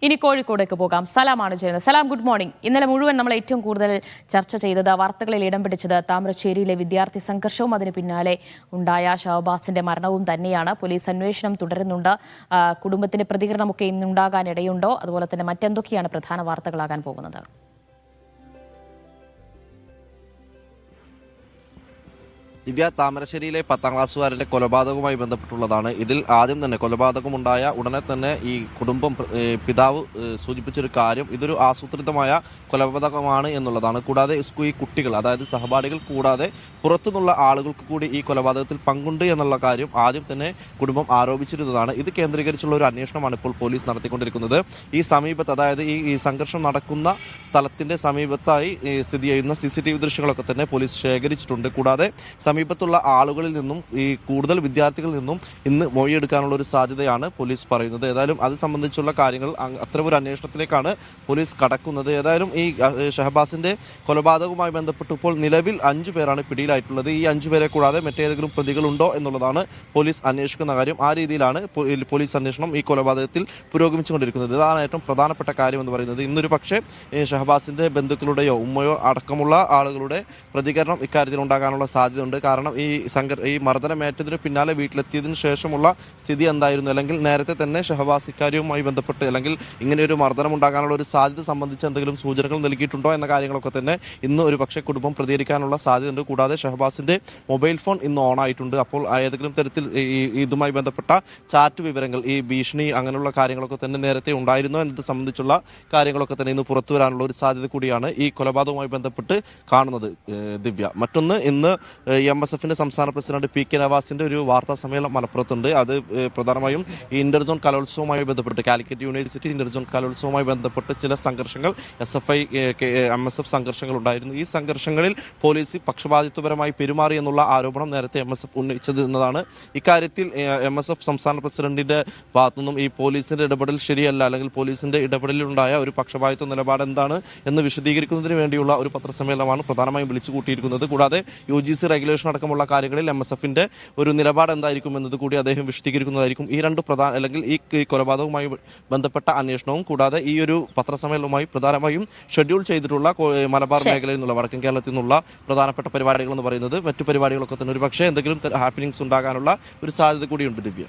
ഇനി കോഴിക്കോടേക്ക് പോകാം. സലാമാണ് ചെയ്യുന്നത്. സലാം, ഗുഡ് മോർണിംഗ്. ഇന്നലെ മുഴുവൻ നമ്മൾ ഏറ്റവും കൂടുതൽ ചർച്ച ചെയ്തത്, വാർത്തകളിൽ ഇടം പിടിച്ചത് താമരശ്ശേരിയിലെ വിദ്യാർത്ഥി സംഘർഷവും അതിന് പിന്നാലെ ഉണ്ടായ ഷഹബാസിന്റെ മരണവും തന്നെയാണ്. പോലീസ് അന്വേഷണം തുടരുന്നുണ്ട്. കുടുംബത്തിന്റെ പ്രതികരണമൊക്കെ ഇന്നുണ്ടാകാൻ ഇടയുണ്ടോ? അതുപോലെ തന്നെ മറ്റെന്തൊക്കെയാണ് പ്രധാന വാർത്തകളാകാൻ പോകുന്നത്? ദിവ്യ, താമരശ്ശേരിയിലെ 10ാം ക്ലാസ്സുകാരൻ്റെ കൊലപാതകവുമായി ബന്ധപ്പെട്ടുള്ളതാണ്. ഇതിൽ ആദ്യം തന്നെ കൊലപാതകമുണ്ടായ ഉടനെ തന്നെ ഈ കുടുംബം പിതാവ് സൂചിപ്പിച്ചൊരു കാര്യം, ഇതൊരു ആസൂത്രിതമായ കൊലപാതകമാണ് എന്നുള്ളതാണ്. കൂടാതെ ഈ കുട്ടികൾ, അതായത് സഹപാഠികൾ കൂടാതെ പുറത്തുനിന്നുള്ള ആളുകൾക്ക് കൂടി ഈ കൊലപാതകത്തിൽ പങ്കുണ്ട് എന്നുള്ള കാര്യം ആദ്യം തന്നെ കുടുംബം ആരോപിച്ചിരുന്നതാണ്. ഇത് കേന്ദ്രീകരിച്ചുള്ള ഒരു അന്വേഷണമാണ് ഇപ്പോൾ പോലീസ് നടത്തിക്കൊണ്ടിരിക്കുന്നത്. ഈ സമീപത്ത്, അതായത് ഈ സംഘർഷം നടക്കുന്ന സ്ഥലത്തിൻ്റെ സമീപത്തായി സ്ഥിതി ചെയ്യുന്ന CCTV ദൃശ്യങ്ങളൊക്കെ തന്നെ പോലീസ് ശേഖരിച്ചിട്ടുണ്ട്. കൂടാതെ സമീപത്തുള്ള ആളുകളിൽ നിന്നും ഈ കൂടുതൽ വിദ്യാർത്ഥികളിൽ നിന്നും ഇന്ന് മൊഴിയെടുക്കാനുള്ള ഒരു സാധ്യതയാണ് പോലീസ് പറയുന്നത്. ഏതായാലും അത് സംബന്ധിച്ചുള്ള കാര്യങ്ങൾ അത്തരമൊരു അന്വേഷണത്തിലേക്കാണ് പോലീസ് കടക്കുന്നത്. ഏതായാലും ഈ ഷഹബാസിന്റെ കൊലപാതകവുമായി ബന്ധപ്പെട്ട് ഇപ്പോൾ നിലവിൽ 5 പേരാണ് പിടിയിലായിട്ടുള്ളത്. ഈ 5 പേരെ കൂടാതെ മറ്റേതെങ്കിലും പ്രതികളുണ്ടോ എന്നുള്ളതാണ് പോലീസ് അന്വേഷിക്കുന്ന കാര്യം. ആ രീതിയിലാണ് പോലീസ് അന്വേഷണം ഈ കൊലപാതകത്തിൽ പുരോഗമിച്ചുകൊണ്ടിരിക്കുന്നത്. ഇതാണ് ഏറ്റവും പ്രധാനപ്പെട്ട കാര്യം എന്ന് പറയുന്നത്. ഇന്നൊരു പക്ഷേ ഷഹബാസിന്റെ ബന്ധുക്കളുടെയോ ഉമ്മയോ അടക്കമുള്ള ആളുകളുടെ പ്രതികരണം ഇക്കാര്യത്തിൽ ഉണ്ടാകാനുള്ള സാധ്യതയുണ്ട്. കാരണം ഈ മർദ്ദനമേറ്റതിന് പിന്നാലെ വീട്ടിലെത്തിയതിനു ശേഷമുള്ള സ്ഥിതി എന്തായിരുന്നു, അല്ലെങ്കിൽ നേരത്തെ തന്നെ ഷഹബാസ് ഇക്കാര്യവുമായി ബന്ധപ്പെട്ട് അല്ലെങ്കിൽ ഇങ്ങനെയൊരു മർദ്ദനം ഉണ്ടാകാനുള്ള ഒരു സാധ്യത സംബന്ധിച്ച് എന്തെങ്കിലും സൂചനകൾ നൽകിയിട്ടുണ്ടോ എന്ന കാര്യങ്ങളൊക്കെ തന്നെ ഇന്ന് ഒരു പക്ഷേ കുടുംബം പ്രതികരിക്കാനുള്ള സാധ്യതയുണ്ട്. കൂടാതെ ഷഹബാസിന്റെ മൊബൈൽ ഫോൺ ഇന്ന് ഓൺ ആയിട്ടുണ്ട്. അപ്പോൾ ഏതെങ്കിലും തരത്തിൽ ഇതുമായി ബന്ധപ്പെട്ട ചാറ്റ് വിവരങ്ങൾ, ഈ ഭീഷണി അങ്ങനെയുള്ള കാര്യങ്ങളൊക്കെ തന്നെ നേരത്തെ ഉണ്ടായിരുന്നോ എന്നത് സംബന്ധിച്ചുള്ള കാര്യങ്ങളൊക്കെ തന്നെ ഇന്ന് പുറത്തു വരാനുള്ള ഒരു സാധ്യത കൂടിയാണ് ഈ കൊലപാതകവുമായി ബന്ധപ്പെട്ട് കാണുന്നത്. ദിവ്യ, മറ്റൊന്ന്, ഇന്ന് MSFന്റെ സംസ്ഥാന പ്രസിഡന്റ് PK നവാസിന്റെ ഒരു വാർത്താ സമ്മേളനം മലപ്പുറത്തുണ്ട്. അത് പ്രധാനമായും ഈ ഇന്റർസോൺ കലോത്സവവുമായി ബന്ധപ്പെട്ട്, കാലിക്കറ്റ് യൂണിവേഴ്സിറ്റി ഇന്റർസോൺ കലോത്സവവുമായി ബന്ധപ്പെട്ട് ചില സംഘർഷങ്ങൾ, SFI MSF സംഘർഷങ്ങൾ ഉണ്ടായിരുന്നു. ഈ സംഘർഷങ്ങളിൽ പോലീസ് പക്ഷപാതിത്വപരമായി പെരുമാറി എന്നുള്ള ആരോപണം നേരത്തെ MSF ഉന്നയിച്ചതെന്നതാണ്. ഇക്കാര്യത്തിൽ MSF സംസ്ഥാന പ്രസിഡന്റിന്റെ ഭാഗത്തുനിന്നും ഈ പോലീസിന്റെ ഇടപെടൽ ശരിയല്ല, അല്ലെങ്കിൽ പോലീസിന്റെ ഇടപെടലിലുണ്ടായ ഒരു പക്ഷപാതിത്വ നിലപാട് എന്താണ് എന്ന് വിശദീകരിക്കുന്നതിന് വേണ്ടിയുള്ള ഒരു പത്രസമ്മേളനമാണ് പ്രധാനമായും വിളിച്ചു കൂട്ടിയിരിക്കുന്നത്. കൂടാതെ UGC റെഗുലേഷൻ അടക്കമുള്ള കാര്യങ്ങളിൽ MSFന്റെ ഒരു നിലപാട് എന്തായിരിക്കും എന്നത് കൂടി അദ്ദേഹം വിശദീകരിക്കുന്നതായിരിക്കും. ഈ രണ്ട് പ്രധാന, അല്ലെങ്കിൽ ഈ കൊലപാതകവുമായി ബന്ധപ്പെട്ട അന്വേഷണവും കൂടാതെ ഈ ഒരു പത്രസമ്മേളനവുമായി പ്രധാനമായും ഷെഡ്യൂൾ ചെയ്തിട്ടുള്ള മലബാർ മേഖലയിൽ നിന്നുള്ള, വടക്കൻ കേരളത്തിൽ നിന്നുള്ള പ്രധാനപ്പെട്ട പരിപാടികൾ എന്ന് പറയുന്നത്, മറ്റു പരിപാടികളൊക്കെ തന്നെ ഒരു പക്ഷേ എന്തെങ്കിലും ഹാപ്പനിങ്സ് ഉണ്ടാകാനുള്ള ഒരു സാധ്യത കൂടിയുണ്ട്. ദിവ്യ.